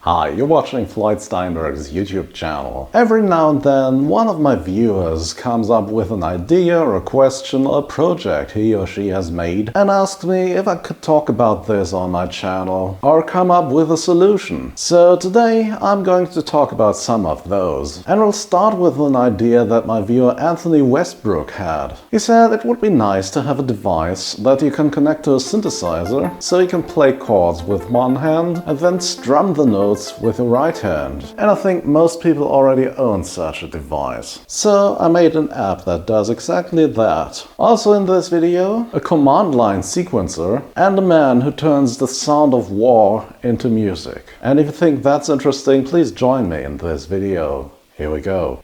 Hi, you're watching Floyd Steinberg's YouTube channel. Every now and then, one of my viewers comes up with an idea or a question or a project he or she has made and asks me if I could talk about this on my channel or come up with a solution. So today I'm going to talk about some of those. And we'll start with an idea that my viewer Anthony Westbrook had. He said it would be nice to have a device that you can connect to a synthesizer so you can play chords with one hand and then strum the notes with the right hand. And I think most people already own such a device. So I made an app that does exactly that. Also in this video, a command line sequencer and a man who turns the sound of war into music. And if you think that's interesting, please join me in this video. Here we go.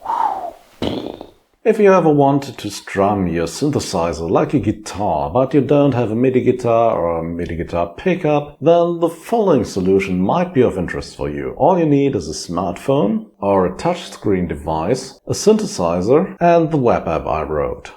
If you ever wanted to strum your synthesizer like a guitar, but you don't have a MIDI guitar or a MIDI guitar pickup, then the following solution might be of interest for you. All you need is a smartphone or a touchscreen device, a synthesizer, and the web app I wrote.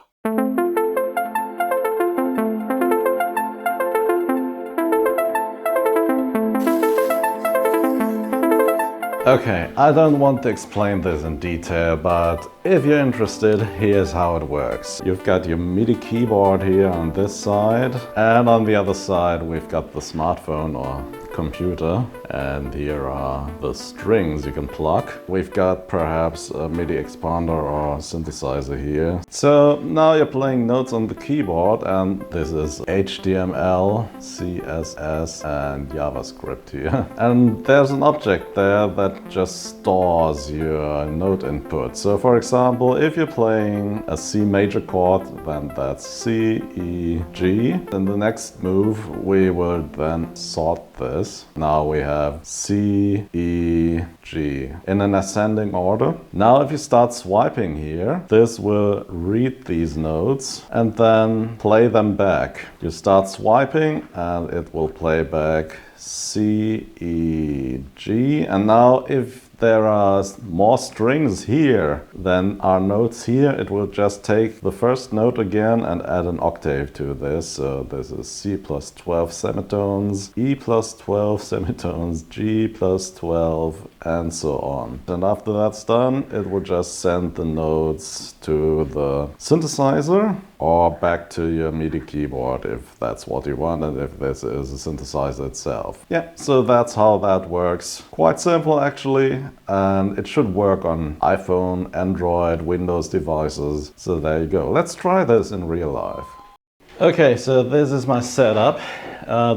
Okay, I don't want to explain this in detail, but if you're interested, here's how it works. You've got your MIDI keyboard here on this side, and on the other side we've got the smartphone or computer, and here are the strings you can pluck. We've got perhaps a MIDI expander or synthesizer here. So now you're playing notes on the keyboard, and this is HTML, CSS and JavaScript here. And there's an object there that just stores your note input. So for example, if you're playing a C major chord, then that's C, E, G. In the next move we will then sort this. Now we have C, E, G in an ascending order. Now if you start swiping here, this will read these notes and then play them back. You start swiping and it will play back C, E, G. And now if there are more strings here than are notes here, it will just take the first note again and add an octave to this. So this is C plus 12 semitones, E plus 12 semitones, G plus 12, and so on. And after that's done, it will just send the notes to the synthesizer or back to your MIDI keyboard if that's what you want and if this is a synthesizer itself. Yeah, so that's how that works. Quite simple actually, and it should work on iPhone, Android, Windows devices. So there you go. Let's try this in real life. Okay, so this is my setup.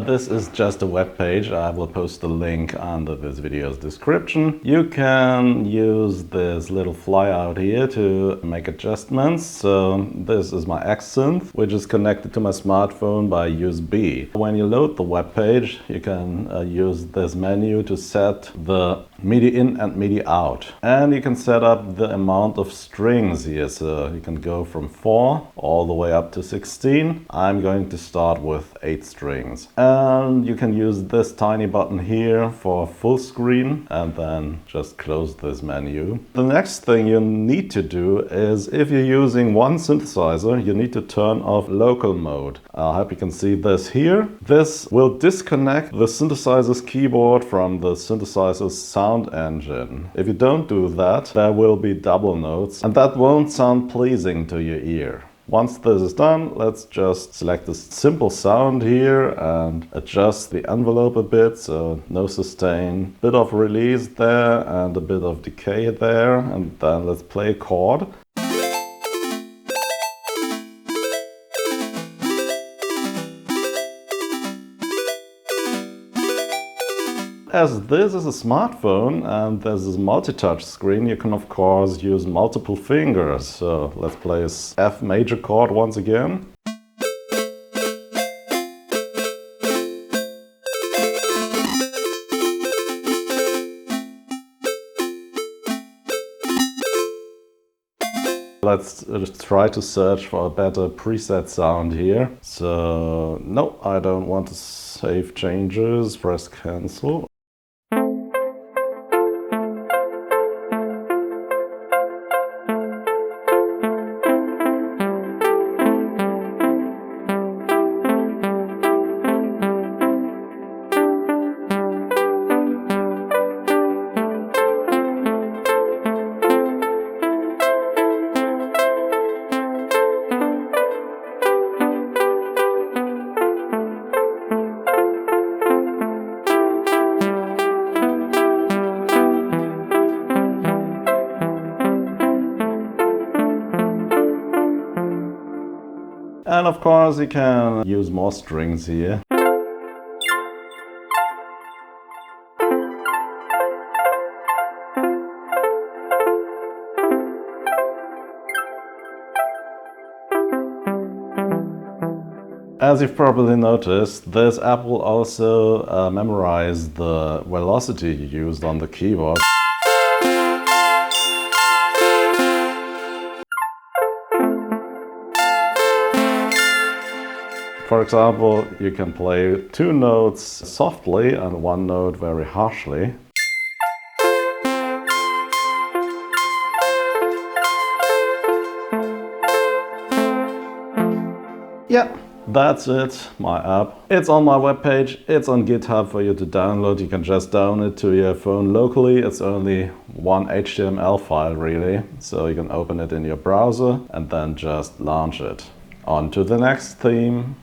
This is just a web page. I will post the link under this video's description. You can use this little flyout here to make adjustments. So this is my Synth, which is connected to my smartphone by USB. When you load the web page, you can use this menu to set the MIDI in and MIDI out. And you can set up the amount of strings here. So you can go from 4 all the way up to 16. I'm going to start with 8 strings. And you can use this tiny button here for full screen and then just close this menu. The next thing you need to do is, if you're using one synthesizer, you need to turn off local mode. I hope you can see this here. This will disconnect the synthesizer's keyboard from the synthesizer's sound engine. If you don't do that, there will be double notes and that won't sound pleasing to your ear. Once this is done, let's just select the simple sound here and adjust the envelope a bit, so no sustain, bit of release there and a bit of decay there, and then let's play a chord. As this is a smartphone and there's this multi-touch screen, you can of course use multiple fingers. So let's play a F major chord once again. Let's try to search for a better preset sound here. So no, I don't want to save changes, press cancel. And of course you can use more strings here. As you've probably noticed, this app will also memorize the velocity you used on the keyboard. For example, you can play 2 notes softly and 1 note very harshly. Yeah. That's it, my app. It's on my webpage, it's on GitHub for you to download. You can just download it to your phone locally. It's only one HTML file really, so you can open it in your browser and then just launch it. On to the next theme.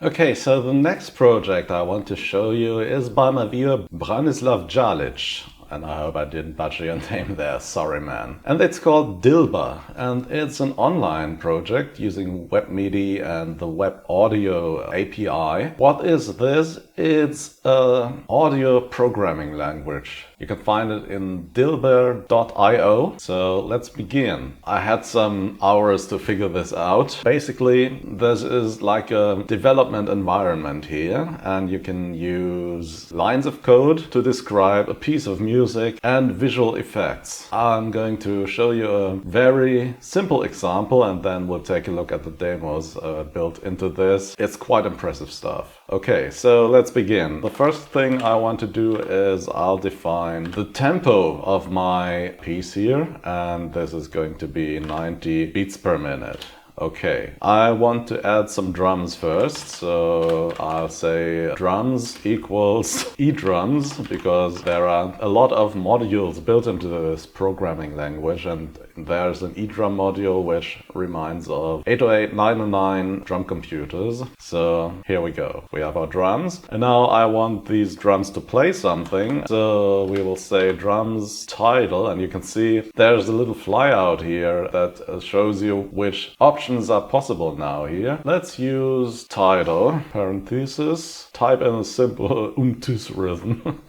Okay, so the next project I want to show you is by my viewer Branislav Jalic. And I hope I didn't butcher your name there, sorry man. And it's called Dilber, and it's an online project using WebMIDI and the Web Audio API. What is this? It's an audio programming language. You can find it in dilber.io. So let's begin. I had some hours to figure this out. Basically, this is like a development environment here, and you can use lines of code to describe a piece of music and visual effects. I'm going to show you a very simple example, and then we'll take a look at the demos built into this. It's quite impressive stuff. Okay, so let's begin. The first thing I want to do is I'll define the tempo of my piece here, and this is going to be 90 beats per minute. Okay, I want to add some drums first, so I'll say drums equals eDrums, because there are a lot of modules built into this programming language, and there's an eDrum module which reminds of 808, 909 drum computers. So here we go, we have our drums, and now I want these drums to play something, so we will say drums title, and you can see there's a little flyout here that shows you which options are possible now here. Let's use title, parenthesis, type in a simple rhythm.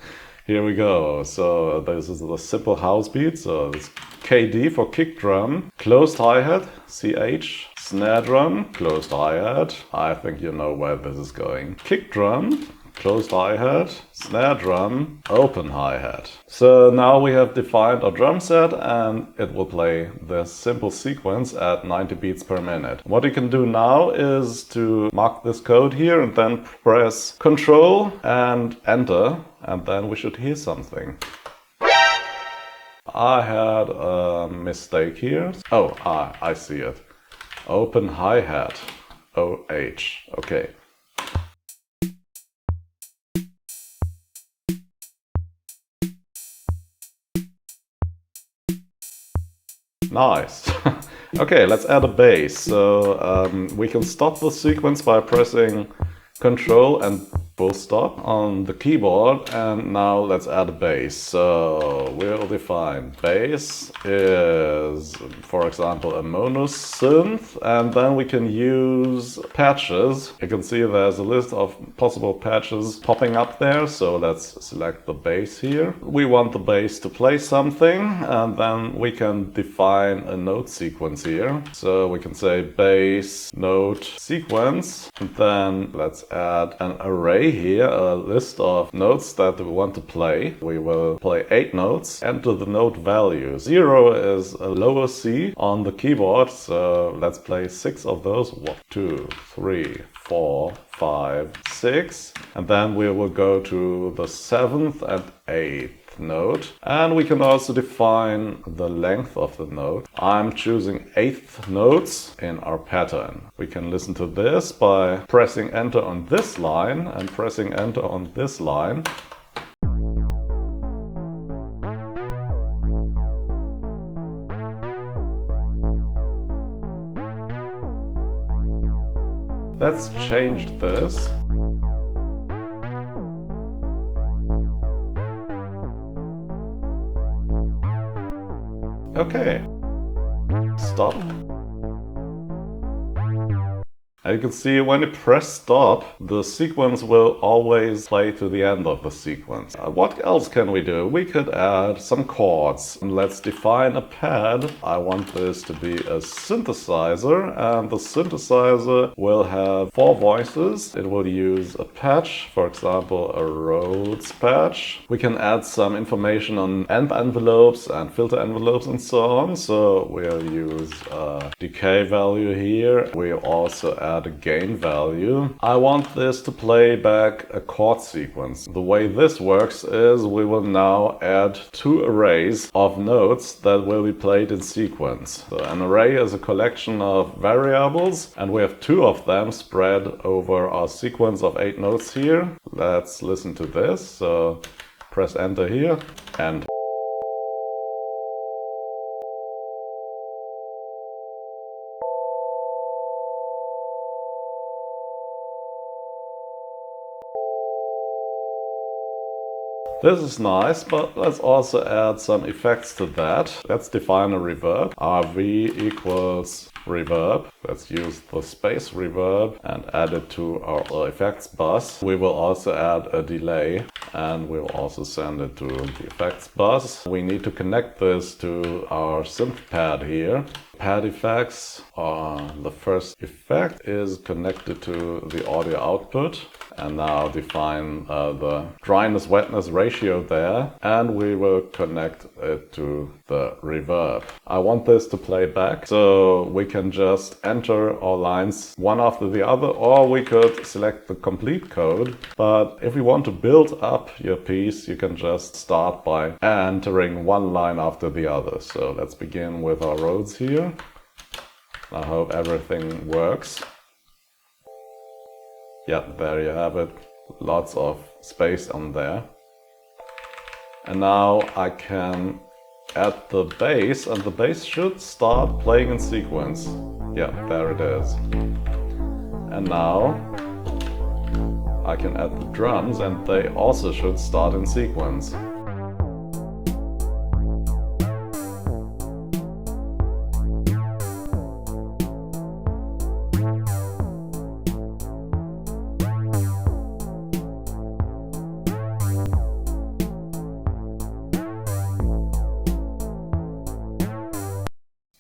Here we go. So this is the simple house beat. So it's KD for kick drum, closed hi-hat, CH, snare drum, closed hi-hat. I think you know where this is going. Kick drum, closed hi-hat, snare drum, open hi-hat. So now we have defined our drum set, and it will play this simple sequence at 90 beats per minute. What you can do now is to mark this code here and then press Ctrl and Enter, and then we should hear something. I had a mistake here. Oh, I see it. Open hi-hat, OH, okay. Nice. Okay, let's add a bass. So we can stop the sequence by pressing Ctrl and full stop on the keyboard, and now let's add a bass. So we'll define bass is, for example, a mono synth, and then we can use patches. You can see there's a list of possible patches popping up there, so let's select the bass here. We want the bass to play something, and then we can define a note sequence here. So we can say bass note sequence, and then let's add an array here, a list of notes that we want to play. We will play 8 notes, enter the note value. 0 is a lower C on the keyboard, so let's play 6 of those. 1, 2, 3, 4, 5, 6, and then we will go to the 7th and 8th note, and we can also define the length of the note. I'm choosing 8th notes in our pattern. We can listen to this by pressing enter on this line and pressing enter on this line. Let's change this. Okay, stop. And you can see when you press stop, the sequence will always play to the end of the sequence. What else can we do? We could add some chords. Let's define a pad. I want this to be a synthesizer, and the synthesizer will have 4 voices. It will use a patch, for example, a Rhodes patch. We can add some information on amp envelopes and filter envelopes and so on. So we'll use a decay value here. We'll also add a gain value. I want this to play back a chord sequence. The way this works is we will now add 2 arrays of notes that will be played in sequence. So an array is a collection of variables, and we have 2 of them spread over our sequence of 8 notes here. Let's listen to this. So press enter here and this is nice, but let's also add some effects to that. Let's define a reverb. RV equals reverb. Let's use the space reverb and add it to our effects bus. We will also add a delay, and we'll also send it to the effects bus. We need to connect this to our synth pad here. Pad effects, the first effect is connected to the audio output, and now define the dryness wetness ratio there, and we will connect it to the reverb. I want this to play back, so we can just enter our lines one after the other, or we could select the complete code. But if we want to build up your piece, you can just start by entering one line after the other. So let's begin with our Rhodes here. I hope everything works. Yeah, there you have it. Lots of space on there. And now I can add the bass, and the bass should start playing in sequence. Yeah, there it is. And now I can add the drums, and they also should start in sequence.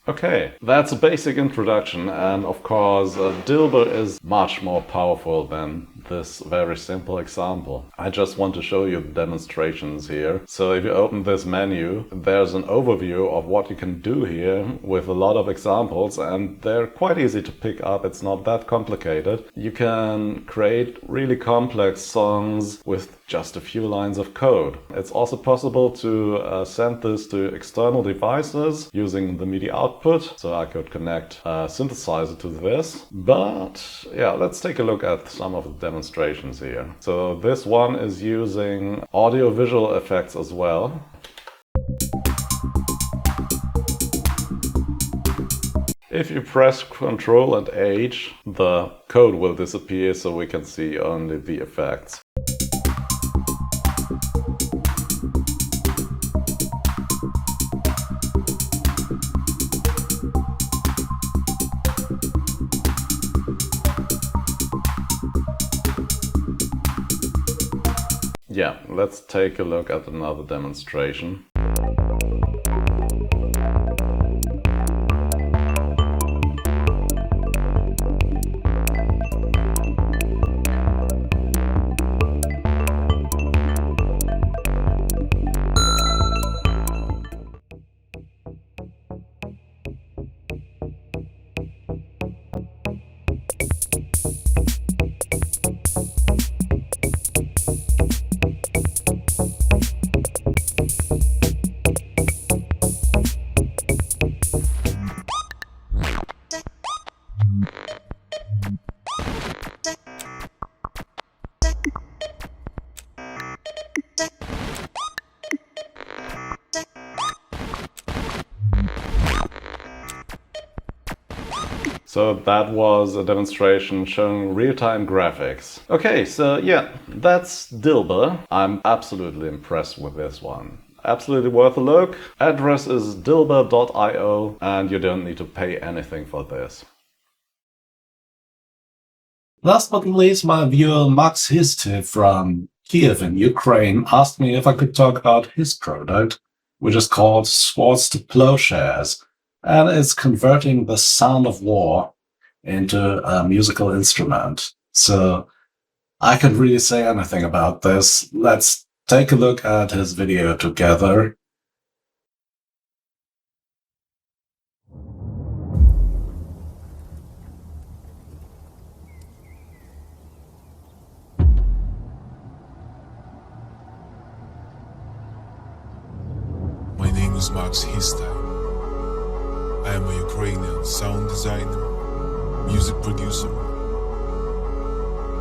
Okay, that's a basic introduction, and of course Dilber is much more powerful than this very simple example. I just want to show you the demonstrations here. So if you open this menu, there's an overview of what you can do here with a lot of examples, and they're quite easy to pick up. It's not that complicated. You can create really complex songs with just a few lines of code. It's also possible to send this to external devices using the MIDI output. So I could connect a synthesizer to this. But yeah, let's take a look at some of the demonstrations here. So this one is using audio-visual effects as well. If you press Ctrl and H, the code will disappear, so we can see only the effects. Yeah, let's take a look at another demonstration. So that was a demonstration showing real-time graphics. Okay, so yeah, that's Dilber. I'm absolutely impressed with this one. Absolutely worth a look. Address is dilber.io, and you don't need to pay anything for this. Last but not least, my viewer Max Histibe from Kiev in Ukraine asked me if I could talk about his product, which is called Swords to Ploughshares, and it's converting the sound of war into a musical instrument. So I can't really say anything about this. Let's take a look at his video together. My name is Max Histibe. I am a Ukrainian sound designer, music producer,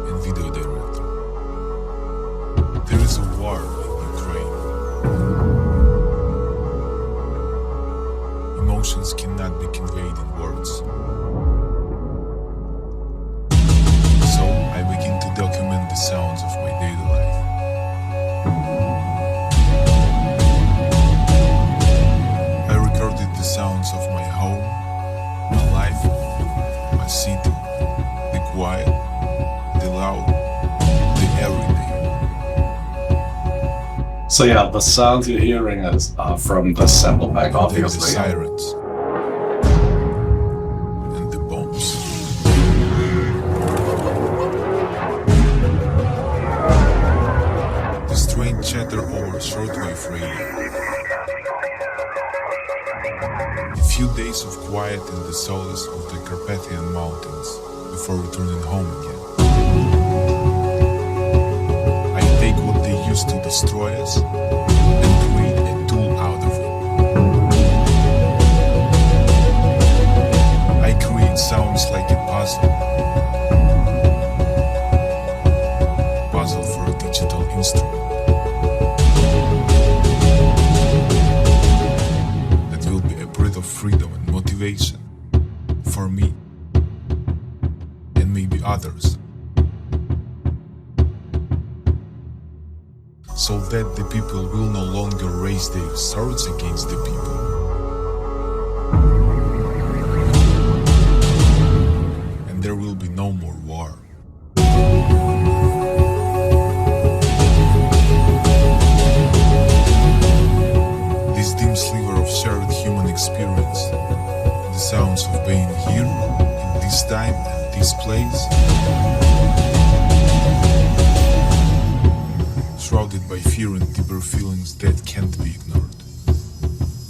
and video director. There is a war in Ukraine. Emotions cannot be conveyed in words. So I begin to document the sounds of my daily life. I recorded the sounds of my home, my life, my city, the quiet, the loud, the everyday. So yeah, the sounds you're hearing are from the sample pack, obviously. The sirens and the bombs. The strange chatter over shortwave radio. A few days of quiet in the solace of the Carpathian Mountains before returning home again. I take what they used to destroy us and create a tool out of it. I create sounds like a puzzle. Puzzle for a digital instrument. That will be a breath of freedom and motivation for me and maybe others. So that the people will no longer raise their swords against the people. And there will be no more war. This dim sliver of shared human experience, the sounds of being here, in this time and this place, shrouded by fear and deeper feelings that can't be ignored.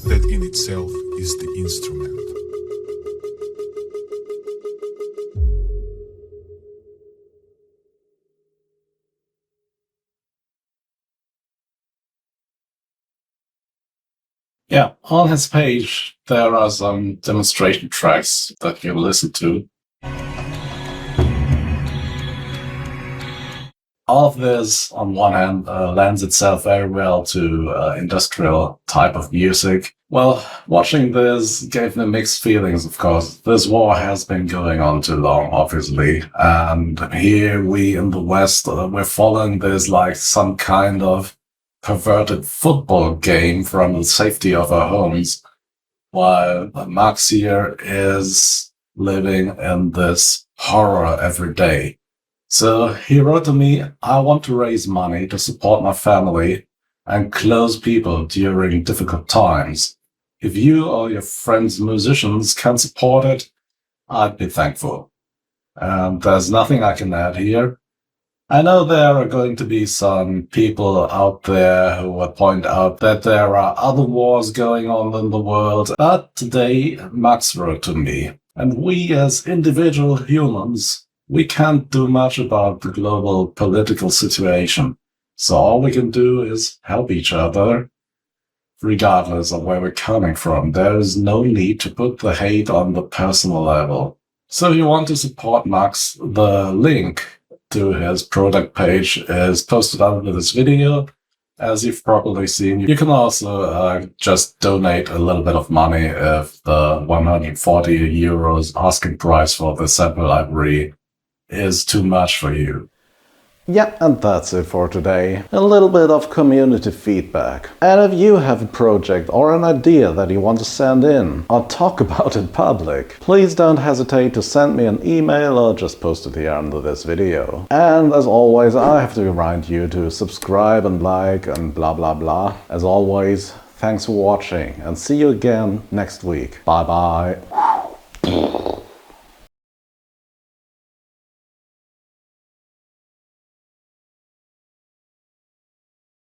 That in itself is the instrument. Yeah, on his page, there are some demonstration tracks that you can listen to. All of this, on one hand, lends itself very well to industrial type of music. Well, watching this gave me mixed feelings, of course. This war has been going on too long, obviously. And here we in the West, we're following this like some kind of perverted football game from the safety of our homes, while Max here is living in this horror every day. So he wrote to me, I want to raise money to support my family and close people during difficult times. If you or your friends musicians can support it, I'd be thankful. And there's nothing I can add here. I know there are going to be some people out there who will point out that there are other wars going on in the world, but today Max wrote to me, and we as individual humans, we can't do much about the global political situation. So all we can do is help each other, regardless of where we're coming from. There is no need to put the hate on the personal level. So if you want to support Max, the link to his product page is posted under this video. As you've probably seen, you can also just donate a little bit of money if the 140 euros asking price for the sample library is too much for you. Yeah, and that's it for today. A little bit of community feedback. And if you have a project or an idea that you want to send in or talk about in public, please don't hesitate to send me an email or just post it here under this video. And as always, I have to remind you to subscribe and like and blah blah blah. As always, thanks for watching and see you again next week. Bye bye.